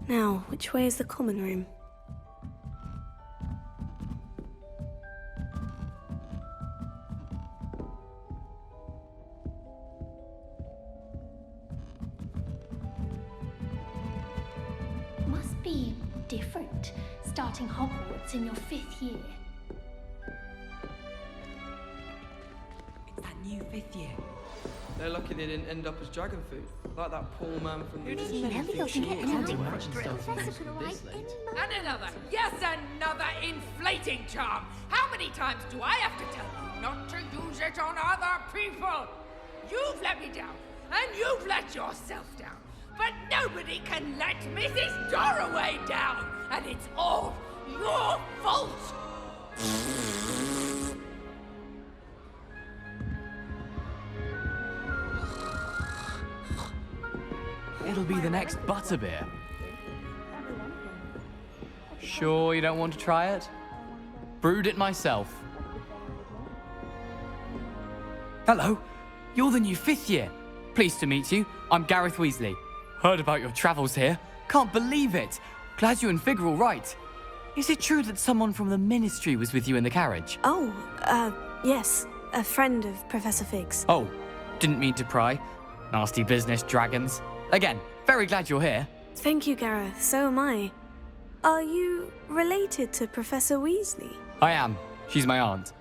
Now, which way is the common room? Must be different, starting Hogwarts in your 5th year. It's that new 5th year. They're lucky they didn't end up as dragon food, like that poor man from Who the... doesn't Nelly think doesn't she get is? any Can't more imagine stuff Professor from can write this late. And another, yes, another inflating charm. How many times do I have to tell you not to use it on other people? You've let me down, and you've let yourself down. But nobody can let Mrs. Dorraway down, and it's all your fault. It'll be the next butterbeer. Sure you don't want to try it? Brewed it myself. Hello, you're the new 5th year. Pleased to meet you. I'm Gareth Weasley. Heard about your travels here. Can't believe it. Glad you and Fig are all right. Is it true that someone from the Ministry was with you in the carriage? Oh, yes. A friend of Professor Fig's. Oh, didn't mean to pry. Nasty business, dragons. Again, very glad you're here. Thank you, Gareth. So am I. Are you related to Professor Weasley? I am. She's my aunt.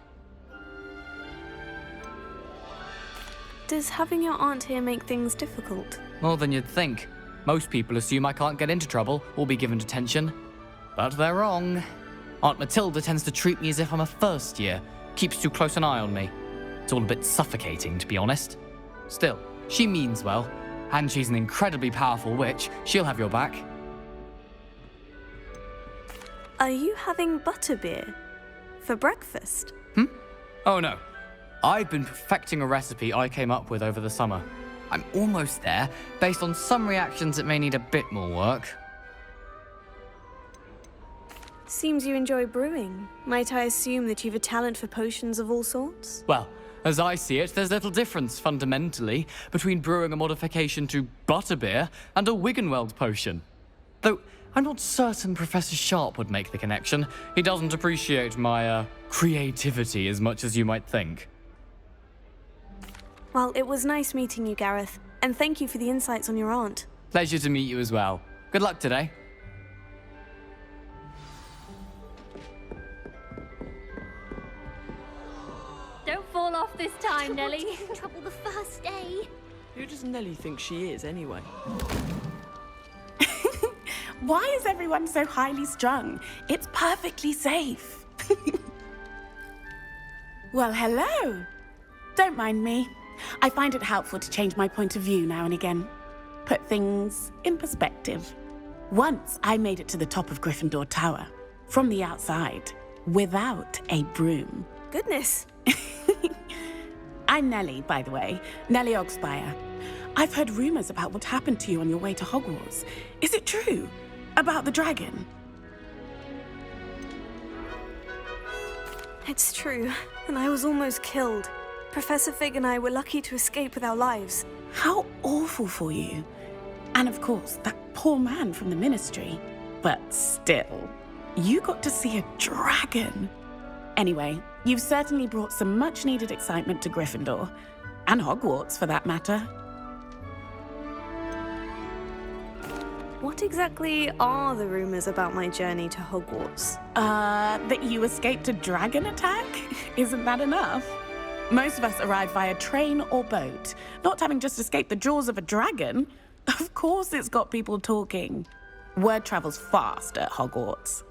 Does having your aunt here make things difficult? More than you'd think. Most people assume I can't get into trouble or be given detention. But they're wrong. Aunt Matilda tends to treat me as if I'm a first year. Keeps too close an eye on me. It's all a bit suffocating, to be honest. Still, she means well. And she's an incredibly powerful witch. She'll have your back. Are you having butterbeer for breakfast? Oh no. I've been perfecting a recipe I came up with over the summer. I'm almost there. Based on some reactions, it may need a bit more work. Seems you enjoy brewing. Might I assume that you've a talent for potions of all sorts? Well, as I see it, there's little difference, fundamentally, between brewing a modification to butterbeer and a Wiggenweld potion. Though, I'm not certain Professor Sharp would make the connection. He doesn't appreciate my, creativity as much as you might think. Well, it was nice meeting you, Gareth, and thank you for the insights on your aunt. Pleasure to meet you as well. Good luck today. Don't fall off this time, Nelly. Trouble the first day. Who does Nelly think she is, anyway? Why is everyone so highly strung? It's perfectly safe. Well, hello. Don't mind me. I find it helpful to change my point of view now and again. Put things in perspective. Once I made it to the top of Gryffindor Tower, from the outside, without a broom. Goodness. I'm Nelly, by the way. Nelly Ogspire. I've heard rumors about what happened to you on your way to Hogwarts. Is it true? About the dragon? It's true, and I was almost killed. Professor Fig and I were lucky to escape with our lives. How awful for you. And of course, that poor man from the Ministry. But still, you got to see a dragon. Anyway, you've certainly brought some much-needed excitement to Gryffindor. And Hogwarts, for that matter. What exactly are the rumors about my journey to Hogwarts? That you escaped a dragon attack? Isn't that enough? Most of us arrive via train or boat, not having just escaped the jaws of a dragon. Of course it's got people talking. Word travels fast at Hogwarts.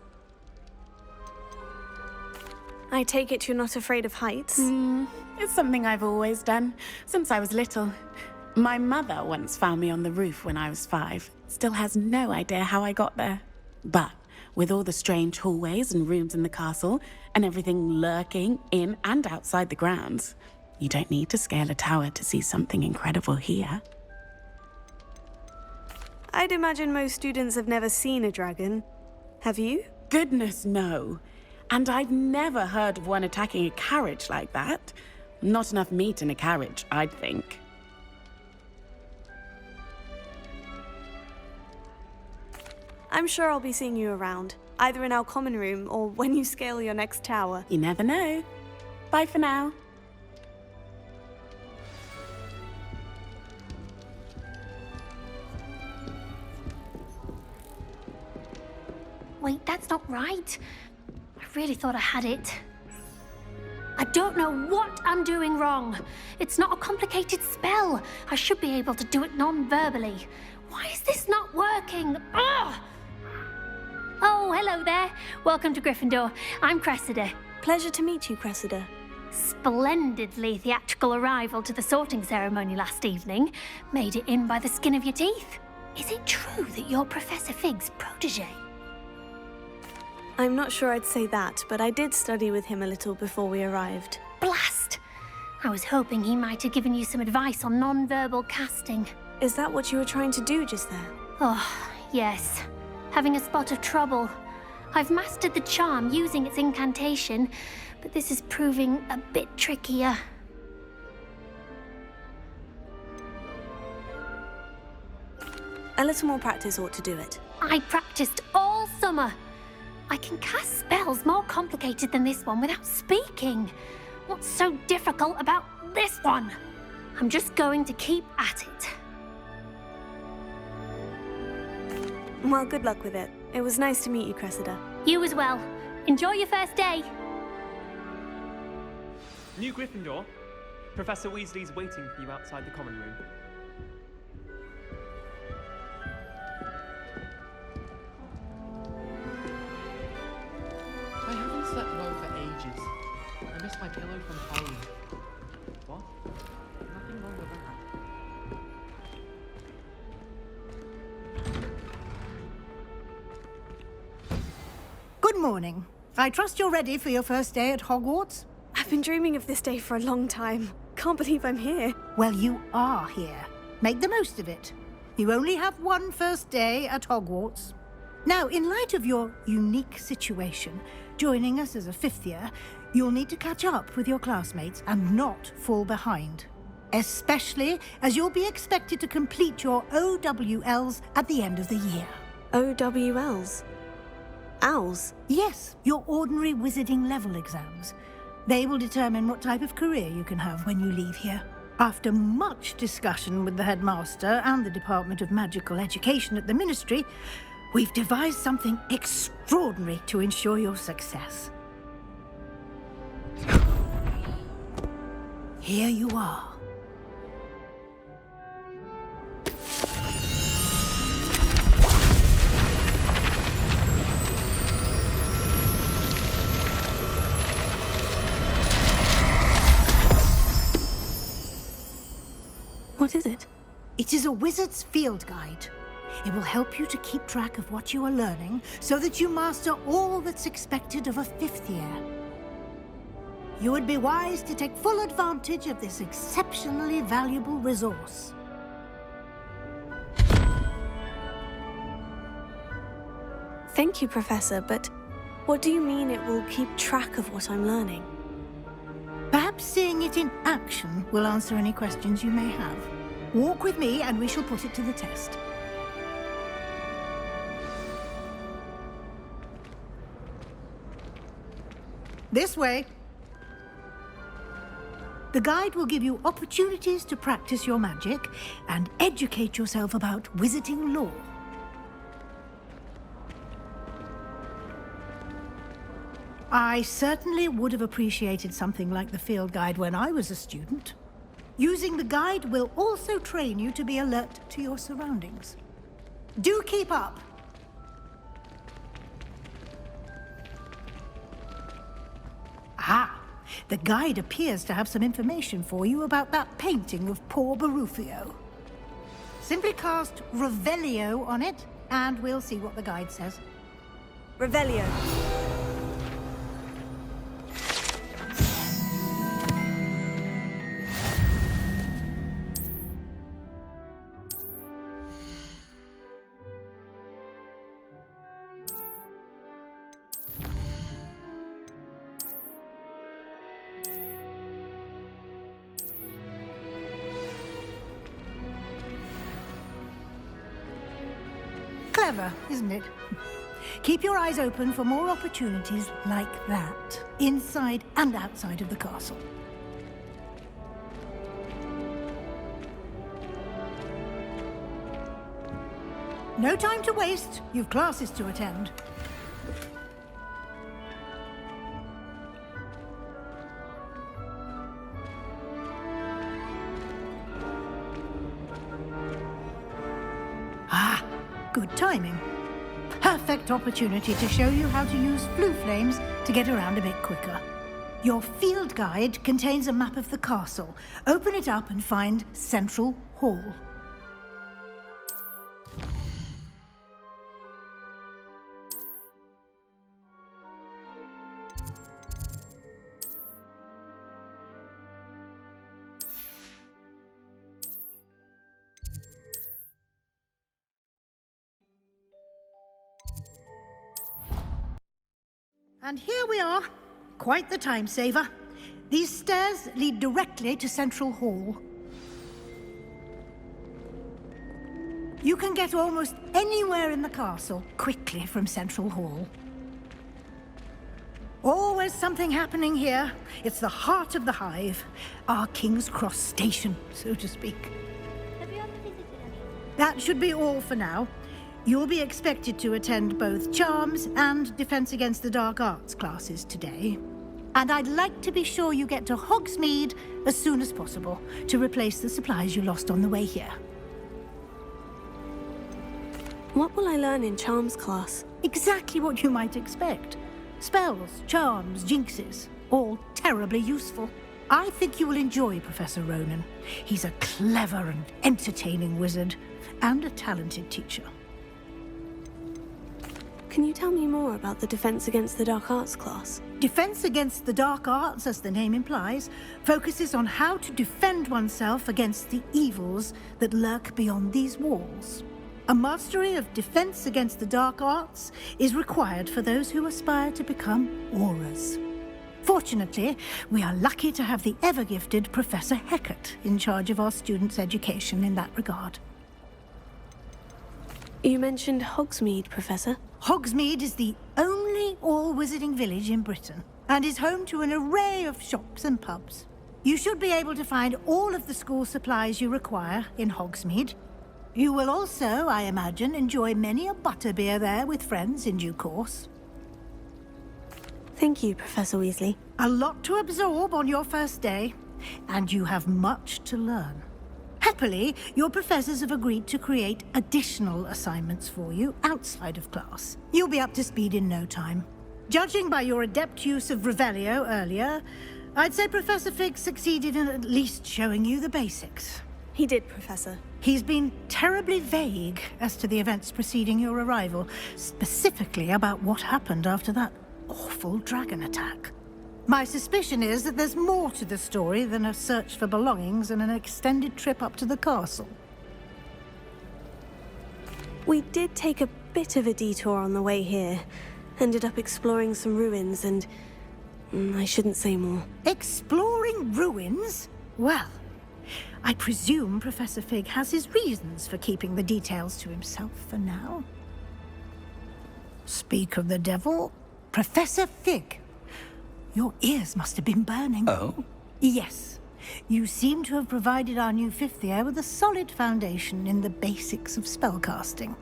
I take it you're not afraid of heights? It's something I've always done, since I was little. My mother once found me on the roof when I was 5. Still has no idea how I got there. But with all the strange hallways and rooms in the castle, and everything lurking in and outside the grounds, you don't need to scale a tower to see something incredible here. I'd imagine most students have never seen a dragon. Have you? Goodness, no. And I've never heard of one attacking a carriage like that. Not enough meat in a carriage, I'd think. I'm sure I'll be seeing you around, either in our common room or when you scale your next tower. You never know. Bye for now. Wait, that's not right. I really thought I had it. I don't know what I'm doing wrong. It's not a complicated spell. I should be able to do it non-verbally. Why is this not working? Ugh! Oh, hello there. Welcome to Gryffindor. I'm Cressida. Pleasure to meet you, Cressida. Splendidly theatrical arrival to the sorting ceremony last evening. Made it in by the skin of your teeth. Is it true that you're Professor Fig's protege? I'm not sure I'd say that, but I did study with him a little before we arrived. Blast! I was hoping he might have given you some advice on non-verbal casting. Is that what you were trying to do just there? Oh, yes. Having a spot of trouble. I've mastered the charm using its incantation, but this is proving a bit trickier. A little more practice ought to do it. I practiced all summer. I can cast spells more complicated than this one without speaking. What's so difficult about this one? I'm just going to keep at it. Well, good luck with it. It was nice to meet you, Cressida. You as well. Enjoy your first day. New Gryffindor, Professor Weasley's waiting for you outside the common room. I haven't slept well for ages. I missed my pillow from home. What? Nothing wrong with that. Good morning. I trust you're ready for your first day at Hogwarts? I've been dreaming of this day for a long time. Can't believe I'm here. Well, you are here. Make the most of it. You only have one first day at Hogwarts. Now, in light of your unique situation, joining us as a fifth year, you'll need to catch up with your classmates and not fall behind. Especially as you'll be expected to complete your OWLs at the end of the year. OWLs? Owls? Yes, your ordinary wizarding level exams. They will determine what type of career you can have when you leave here. After much discussion with the headmaster and the Department of Magical Education at the Ministry, we've devised something extraordinary to ensure your success. Here you are. What is it? It is a wizard's field guide. It will help you to keep track of what you are learning so that you master all that's expected of a fifth year. You would be wise to take full advantage of this exceptionally valuable resource. Thank you, Professor, but what do you mean it will keep track of what I'm learning? Perhaps seeing it in action will answer any questions you may have. Walk with me and we shall put it to the test. This way. The guide will give you opportunities to practice your magic and educate yourself about wizarding lore. I certainly would have appreciated something like the field guide when I was a student. Using the guide will also train you to be alert to your surroundings. Do keep up! Ah, the guide appears to have some information for you about that painting of poor Barufio. Simply cast Revelio on it, and we'll see what the guide says. Revelio. Clever, isn't it? Keep your eyes open for more opportunities like that, inside and outside of the castle. No time to waste. You've classes to attend. Ah, good timing. Perfect opportunity to show you how to use flue flames to get around a bit quicker. Your field guide contains a map of the castle. Open it up and find Central Hall. And here we are. Quite the time saver. These stairs lead directly to Central Hall. You can get almost anywhere in the castle quickly from Central Hall. Always something happening here. It's the heart of the hive. Our King's Cross station, so to speak. That should be all for now. You'll be expected to attend both Charms and Defense Against the Dark Arts classes today. And I'd like to be sure you get to Hogsmeade as soon as possible to replace the supplies you lost on the way here. What will I learn in Charms class? Exactly what you might expect. Spells, charms, jinxes, all terribly useful. I think you will enjoy Professor Ronan. He's a clever and entertaining wizard, and a talented teacher. Can you tell me more about the Defense Against the Dark Arts class? Defense Against the Dark Arts, as the name implies, focuses on how to defend oneself against the evils that lurk beyond these walls. A mastery of Defense Against the Dark Arts is required for those who aspire to become Aurors. Fortunately, we are lucky to have the ever-gifted Professor Hecat in charge of our students' education in that regard. You mentioned Hogsmeade, Professor. Hogsmeade is the only all-wizarding village in Britain, and is home to an array of shops and pubs. You should be able to find all of the school supplies you require in Hogsmeade. You will also, I imagine, enjoy many a butterbeer there with friends in due course. Thank you, Professor Weasley. A lot to absorb on your first day, and you have much to learn. Happily, your professors have agreed to create additional assignments for you outside of class. You'll be up to speed in no time. Judging by your adept use of Revelio earlier, I'd say Professor Fig succeeded in at least showing you the basics. He did, Professor. He's been terribly vague as to the events preceding your arrival, specifically about what happened after that awful dragon attack. My suspicion is that there's more to the story than a search for belongings and an extended trip up to the castle. We did take a bit of a detour on the way here. Ended up exploring some ruins and... I shouldn't say more. Exploring ruins? Well, I presume Professor Fig has his reasons for keeping the details to himself for now. Speak of the devil, Professor Fig. Your ears must have been burning. Oh? Yes. You seem to have provided our new fifth year with a solid foundation in the basics of spellcasting.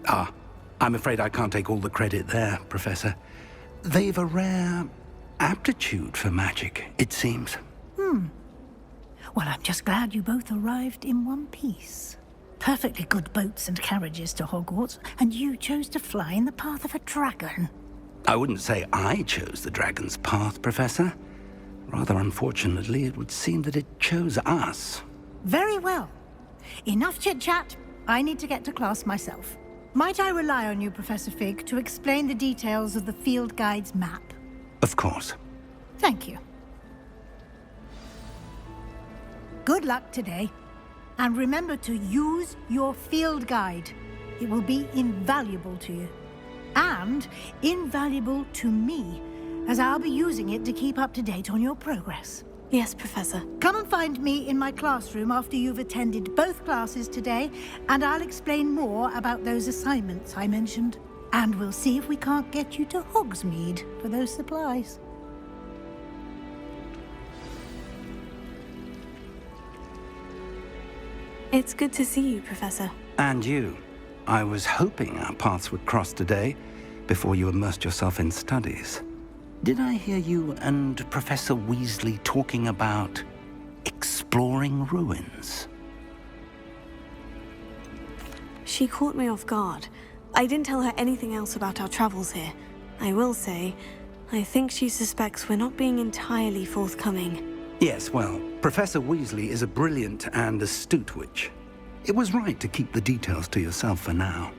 Ah, I'm afraid I can't take all the credit there, Professor. They've a rare aptitude for magic, it seems. Well, I'm just glad you both arrived in one piece. Perfectly good boats and carriages to Hogwarts, and you chose to fly in the path of a dragon. I wouldn't say I chose the dragon's path, Professor. Rather unfortunately, it would seem that it chose us. Very well. Enough chit-chat. I need to get to class myself. Might I rely on you, Professor Fig, to explain the details of the field guide's map? Of course. Thank you. Good luck today. And remember to use your field guide. It will be invaluable to you. And invaluable to me, as I'll be using it to keep up to date on your progress. Yes, Professor. Come and find me in my classroom after you've attended both classes today, and I'll explain more about those assignments I mentioned. And we'll see if we can't get you to Hogsmeade for those supplies. It's good to see you, Professor. And you. I was hoping our paths would cross today, before you immersed yourself in studies. Did I hear you and Professor Weasley talking about exploring ruins? She caught me off guard. I didn't tell her anything else about our travels here. I will say, I think she suspects we're not being entirely forthcoming. Yes, well, Professor Weasley is a brilliant and astute witch. It was right to keep the details to yourself for now.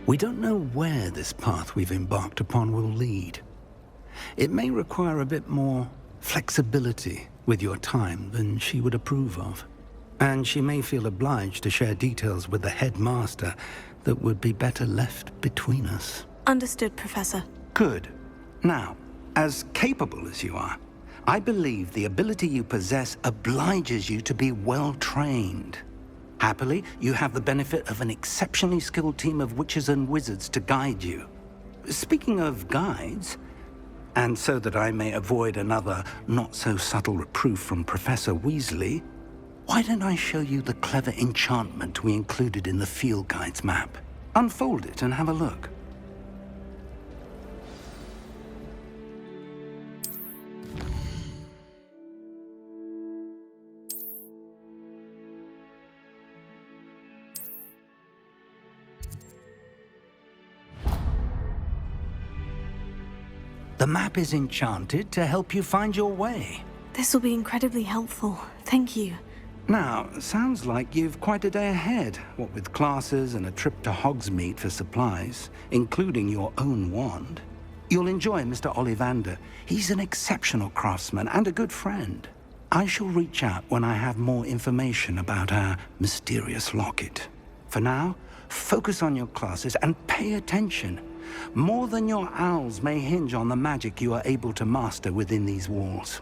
We don't know where this path we've embarked upon will lead. It may require a bit more flexibility with your time than she would approve of. And she may feel obliged to share details with the headmaster that would be better left between us. Understood, Professor. Good. Now, as capable as you are, I believe the ability you possess obliges you to be well-trained. Happily, you have the benefit of an exceptionally skilled team of witches and wizards to guide you. Speaking of guides, and so that I may avoid another not-so-subtle reproof from Professor Weasley, why don't I show you the clever enchantment we included in the field guide's map? Unfold it and have a look. The map is enchanted to help you find your way. This will be incredibly helpful. Thank you. Now, sounds like you've quite a day ahead, what with classes and a trip to Hogsmeade for supplies, including your own wand. You'll enjoy Mr. Ollivander. He's an exceptional craftsman and a good friend. I shall reach out when I have more information about our mysterious locket. For now, focus on your classes and pay attention. More than your owls may hinge on the magic you are able to master within these walls.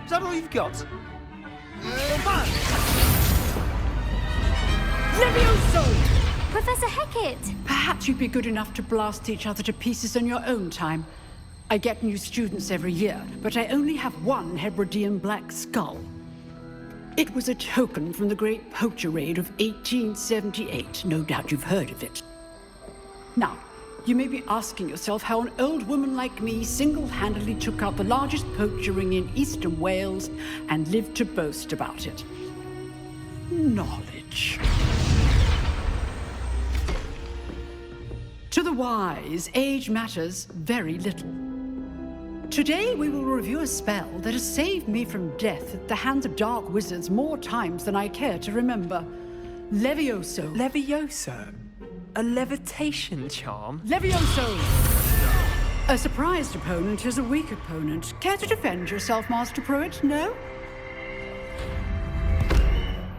Is that all you've got? Levioso! Professor Hecat! Perhaps you'd be good enough to blast each other to pieces on your own time. I get new students every year, but I only have one Hebridean black skull. It was a token from the Great Poacher Raid of 1878. No doubt you've heard of it. Now, you may be asking yourself how an old woman like me single-handedly took out the largest poacher ring in eastern Wales and lived to boast about it. Knowledge. To the wise, age matters very little. Today we will review a spell that has saved me from death at the hands of dark wizards more times than I care to remember. Levioso. Levioso? A levitation charm? Levioso! A surprised opponent is a weak opponent. Care to defend yourself, Master Pruitt? No?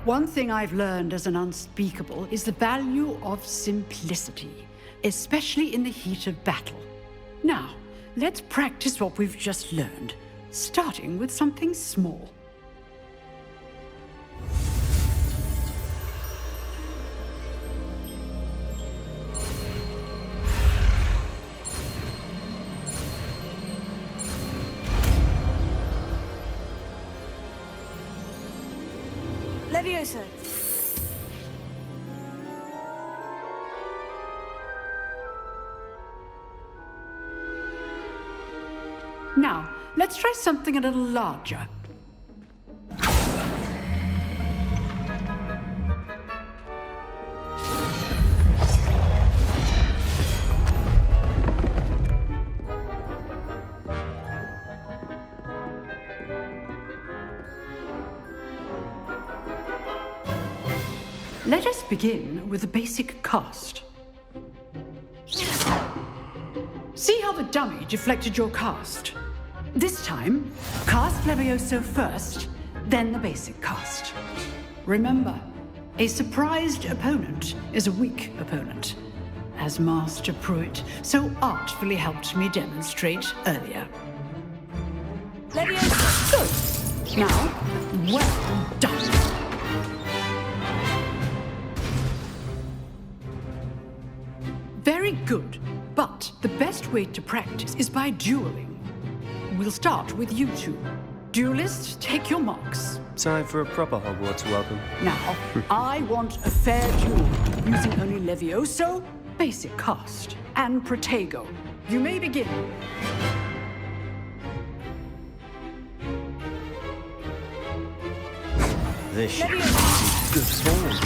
One thing I've learned as an unspeakable is the value of simplicity, especially in the heat of battle. Now, let's practice what we've just learned, starting with something small. Levioso. Now, let's try something a little larger. Let us begin with the basic cast. See how the dummy deflected your cast? This time, cast Levioso first, then the basic cast. Remember, a surprised opponent is a weak opponent, as Master Pruitt so artfully helped me demonstrate earlier. Levioso! Good. Now, well done. Very good, but the best way to practice is by dueling. We'll start with you two. Duelists, take your marks. Time for a proper Hogwarts welcome. Now, I want a fair duel, using only Levioso, basic cast, and Protego. You may begin. This should be good form.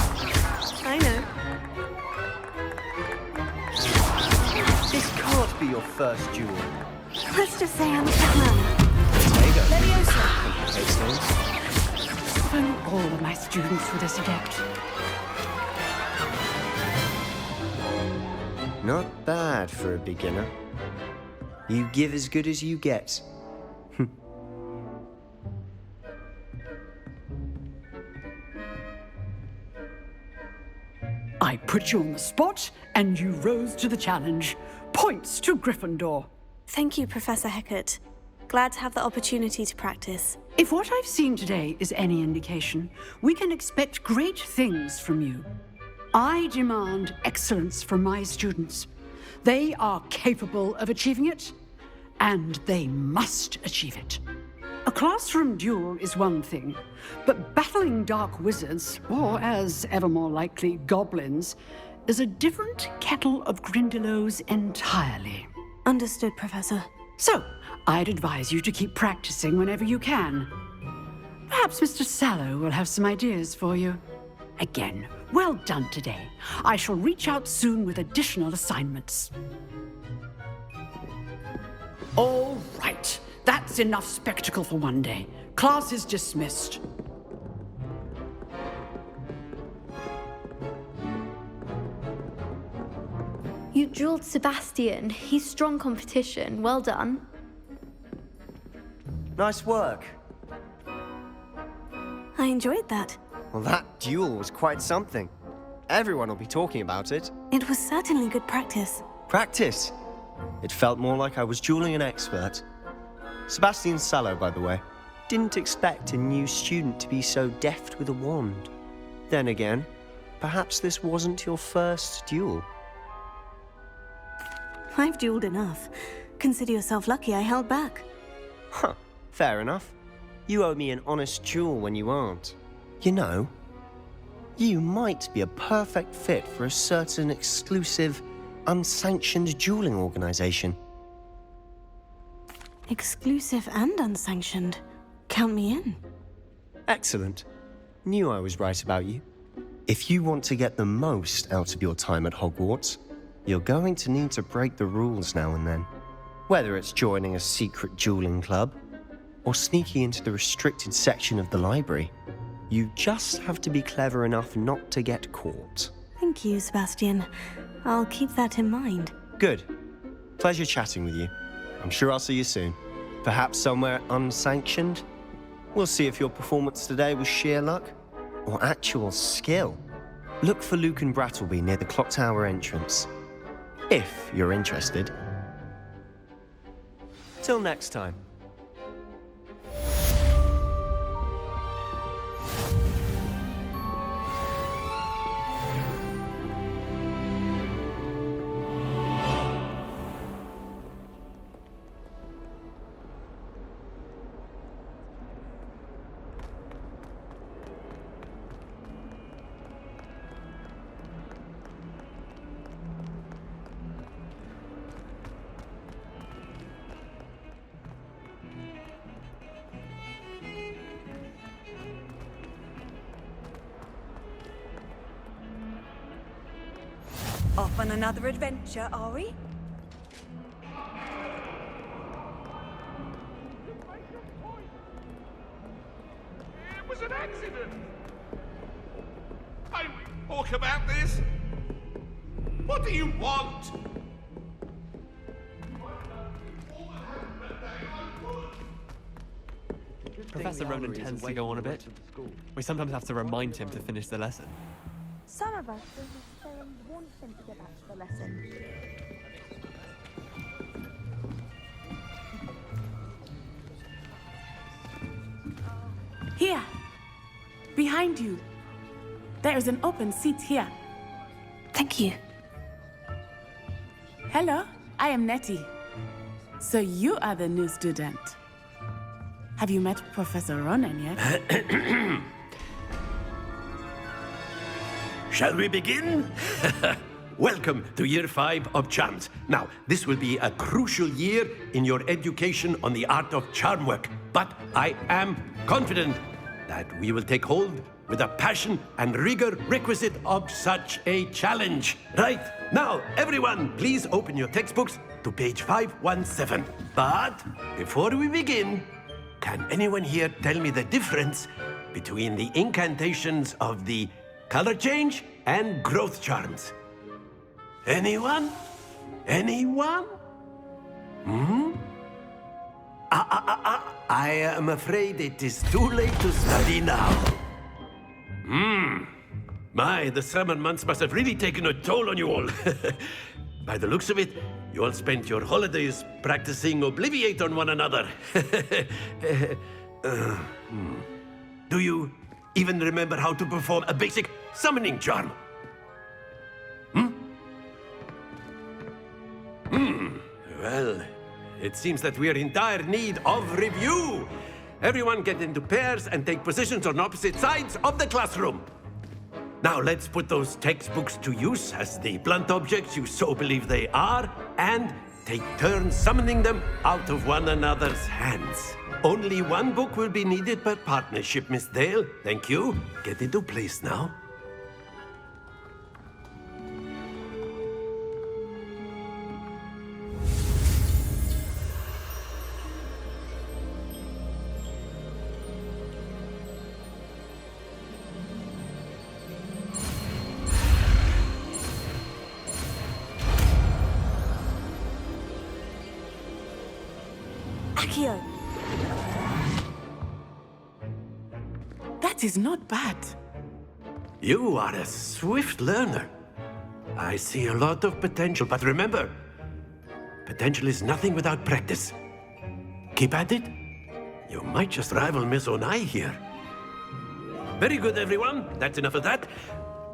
I know. This can't be your first duel. Let's just say I'm a cat man. There you go. Leviosa. Complicates things. If only all of my students were this adept. Not bad for a beginner. You give as good as you get. I put you on the spot, and you rose to the challenge. Points to Gryffindor. Thank you, Professor Hecat. Glad to have the opportunity to practice. If what I've seen today is any indication, we can expect great things from you. I demand excellence from my students. They are capable of achieving it, and they must achieve it. A classroom duel is one thing, but battling dark wizards, or as ever more likely, goblins, is a different kettle of Grindylows entirely. Understood, Professor. So, I'd advise you to keep practicing whenever you can. Perhaps Mr. Sallow will have some ideas for you. Again, well done today. I shall reach out soon with additional assignments. All right. That's enough spectacle for one day. Class is dismissed. You drilled Sebastian. He's strong competition. Well done. Nice work. I enjoyed that. Well, that duel was quite something. Everyone will be talking about it. It was certainly good practice. Practice? It felt more like I was dueling an expert. Sebastian Sallow, by the way. Didn't expect a new student to be so deft with a wand. Then again, perhaps this wasn't your first duel. I've dueled enough. Consider yourself lucky I held back. Huh, fair enough. You owe me an honest duel when you aren't. You know, you might be a perfect fit for a certain exclusive, unsanctioned dueling organization. Exclusive and unsanctioned. Count me in. Excellent. Knew I was right about you. If you want to get the most out of your time at Hogwarts, you're going to need to break the rules now and then. Whether it's joining a secret dueling club, or sneaking into the restricted section of the library, you just have to be clever enough not to get caught. Thank you, Sebastian. I'll keep that in mind. Good. Pleasure chatting with you. I'm sure I'll see you soon. Perhaps somewhere unsanctioned? We'll see if your performance today was sheer luck or actual skill. Look for Luke and Brattleby near the clock tower entrance. If you're interested. Till next time. Off on another adventure, are we? It was an accident. May we talk about this? What do you want? Professor Ronan tends to go on a bit. We sometimes have to remind him to finish the lesson. Some of us don't necessarily want him to go back to the lesson. Here! Behind you! There is an open seat here. Thank you. Hello, I am Nettie. So you are the new student. Have you met Professor Ronan yet? Shall we begin? Welcome to Year 5 of Charms. Now, this will be a crucial year in your education on the art of charm work, but I am confident that we will take hold with the passion and rigor requisite of such a challenge. Right, now, everyone, please open your textbooks to page 517. But before we begin, can anyone here tell me the difference between the incantations of the color change and growth charms? Anyone? Anyone? I am afraid it is too late to study now. My, the summer months must have really taken a toll on you all. By the looks of it, you all spent your holidays practicing Obliviate on one another. Do you even remember how to perform a basic summoning charm? Well, it seems that we are in dire need of review. Everyone get into pairs and take positions on opposite sides of the classroom. Now let's put those textbooks to use as the blunt objects you so believe they are, and take turns summoning them out of one another's hands. Only one book will be needed per partnership, Miss Dale. Thank you. Get into place now. Accio! That is not bad. You are a swift learner. I see a lot of potential, but remember, potential is nothing without practice. Keep at it. You might just rival Miss Onai here. Very good, everyone. That's enough of that.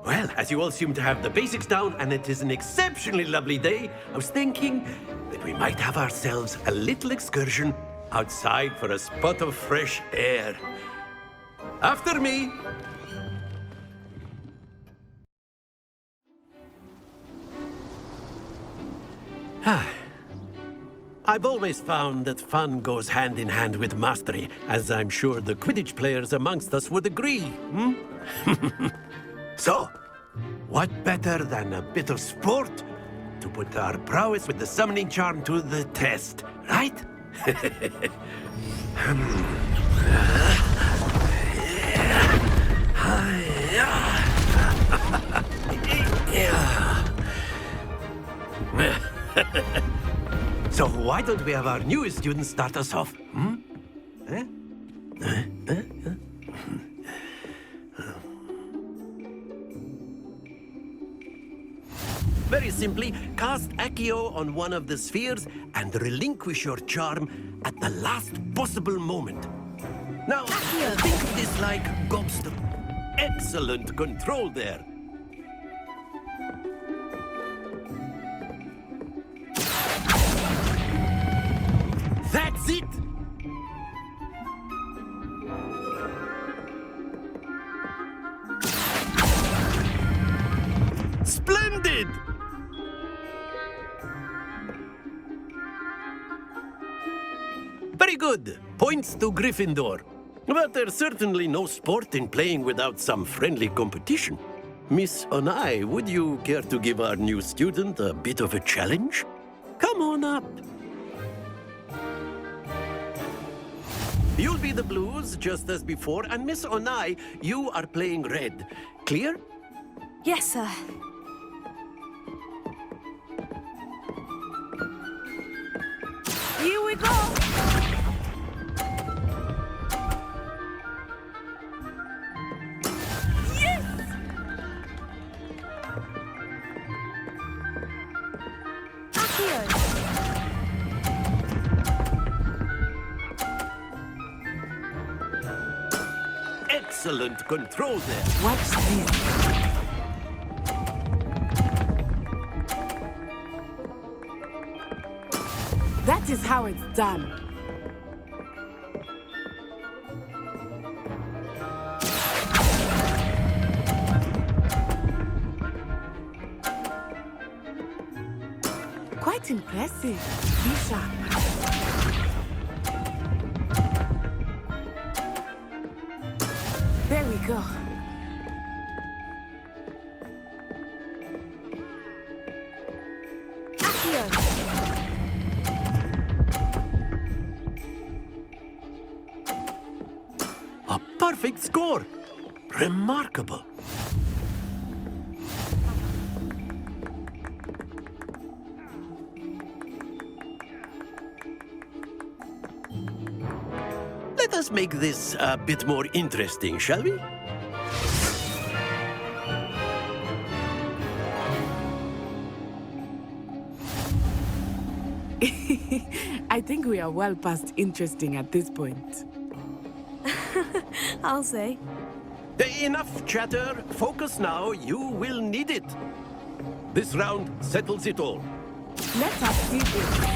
Well, as you all seem to have the basics down, and it is an exceptionally lovely day, I was thinking that we might have ourselves a little excursion outside for a spot of fresh air. After me! I've always found that fun goes hand in hand with mastery, as I'm sure the Quidditch players amongst us would agree. So, what better than a bit of sport to put our prowess with the summoning charm to the test, right? So why don't we have our newest student start us off? Very simply, cast Accio on one of the spheres and relinquish your charm at the last possible moment. Now, think of this like Gobster. Excellent control there. That's it! Splendid! Very good. Points to Gryffindor. But there's certainly no sport in playing without some friendly competition. Miss Onai, would you care to give our new student a bit of a challenge? Come on up. You'll be the blues, just as before, and Miss Onai, you are playing red. Clear? Yes, sir. Here we go! Yes! Accio! Excellent control there. Watch this. That is how it's done. Quite impressive. Be sharp. There we go. A perfect score. Remarkable. Let us make this a bit more interesting, shall we? I think we are well past interesting at this point. I'll say. Enough chatter. Focus now. You will need it. This round settles it all. Let us see this.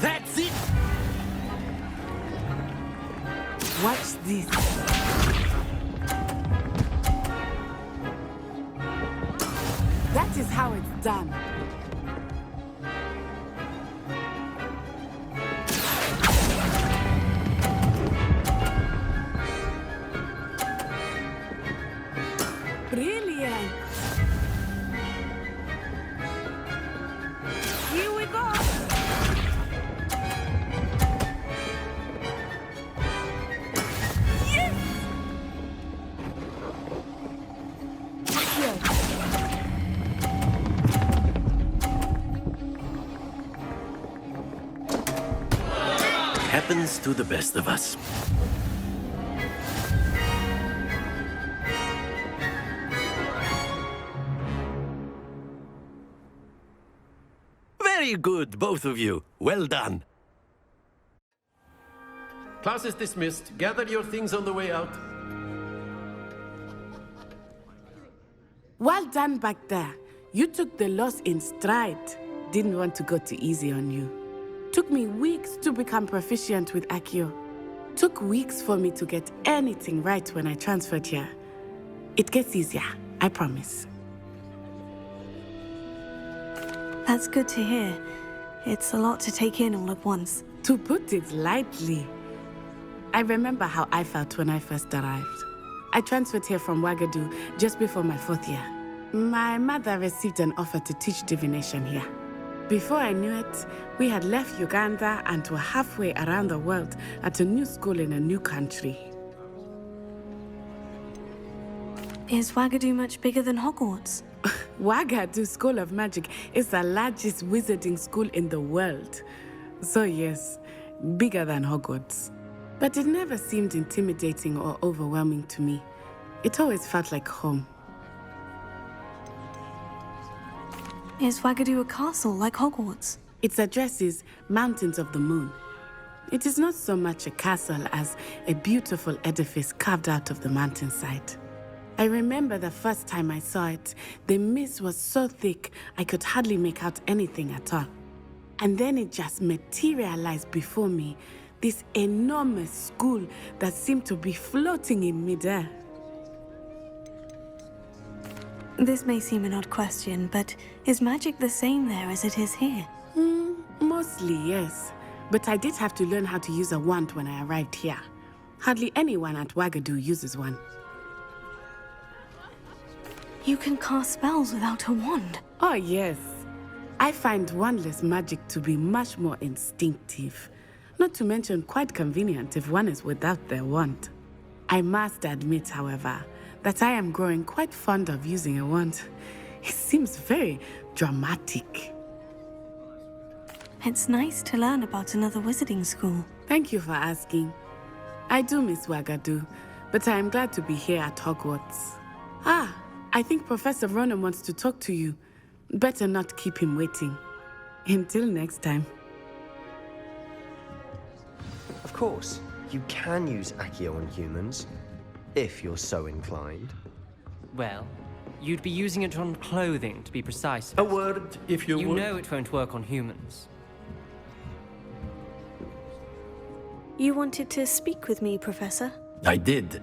That's it. Watch this. That is how it's done. Brilliant. Here we go. Happens to the best of us. Very good, both of you. Well done. Class is dismissed. Gather your things on the way out. Well done back there. You took the loss in stride. Didn't want to go too easy on you. Took me weeks to become proficient with Accio. Took weeks for me to get anything right when I transferred here. It gets easier, I promise. That's good to hear. It's a lot to take in all at once. To put it lightly. I remember how I felt when I first arrived. I transferred here from Wagadu just before my 4th year. My mother received an offer to teach divination here. Before I knew it, we had left Uganda and were halfway around the world at a new school in a new country. Is Wagadu much bigger than Hogwarts? Wagadu School of Magic is the largest wizarding school in the world. So yes, bigger than Hogwarts. But it never seemed intimidating or overwhelming to me. It always felt like home. Is Wagadu a castle like Hogwarts? Its address is Mountains of the Moon. It is not so much a castle as a beautiful edifice carved out of the mountainside. I remember the first time I saw it, the mist was so thick I could hardly make out anything at all. And then it just materialized before me, this enormous school that seemed to be floating in midair. This may seem an odd question, but is magic the same there as it is here? Mostly, yes. But I did have to learn how to use a wand when I arrived here. Hardly anyone at Wagadu uses one. You can cast spells without a wand? Oh, yes. I find wandless magic to be much more instinctive. Not to mention quite convenient if one is without their wand. I must admit, however, that I am growing quite fond of using a wand. It seems very dramatic. It's nice to learn about another wizarding school. Thank you for asking. I do miss Wagadu, but I am glad to be here at Hogwarts. Ah, I think Professor Ronan wants to talk to you. Better not keep him waiting. Until next time. Of course, you can use Accio on humans, if you're so inclined. Well, you'd be using it on clothing, to be precise. A word, if you would. You know it won't work on humans. You wanted to speak with me, Professor? I did.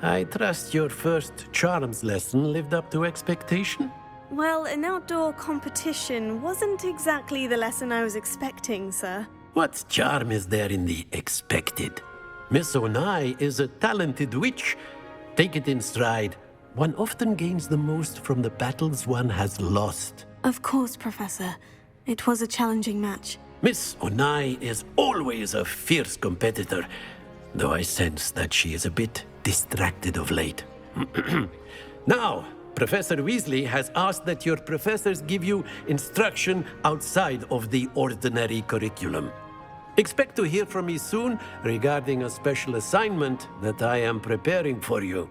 I trust your first charms lesson lived up to expectation? Well, an outdoor competition wasn't exactly the lesson I was expecting, sir. What charm is there in the expected? Miss Onai is a talented witch. Take it in stride. One often gains the most from the battles one has lost. Of course, Professor. It was a challenging match. Miss Onai is always a fierce competitor, though I sense that she is a bit distracted of late. Now, Professor Weasley has asked that your professors give you instruction outside of the ordinary curriculum. Expect to hear from me soon regarding a special assignment that I am preparing for you.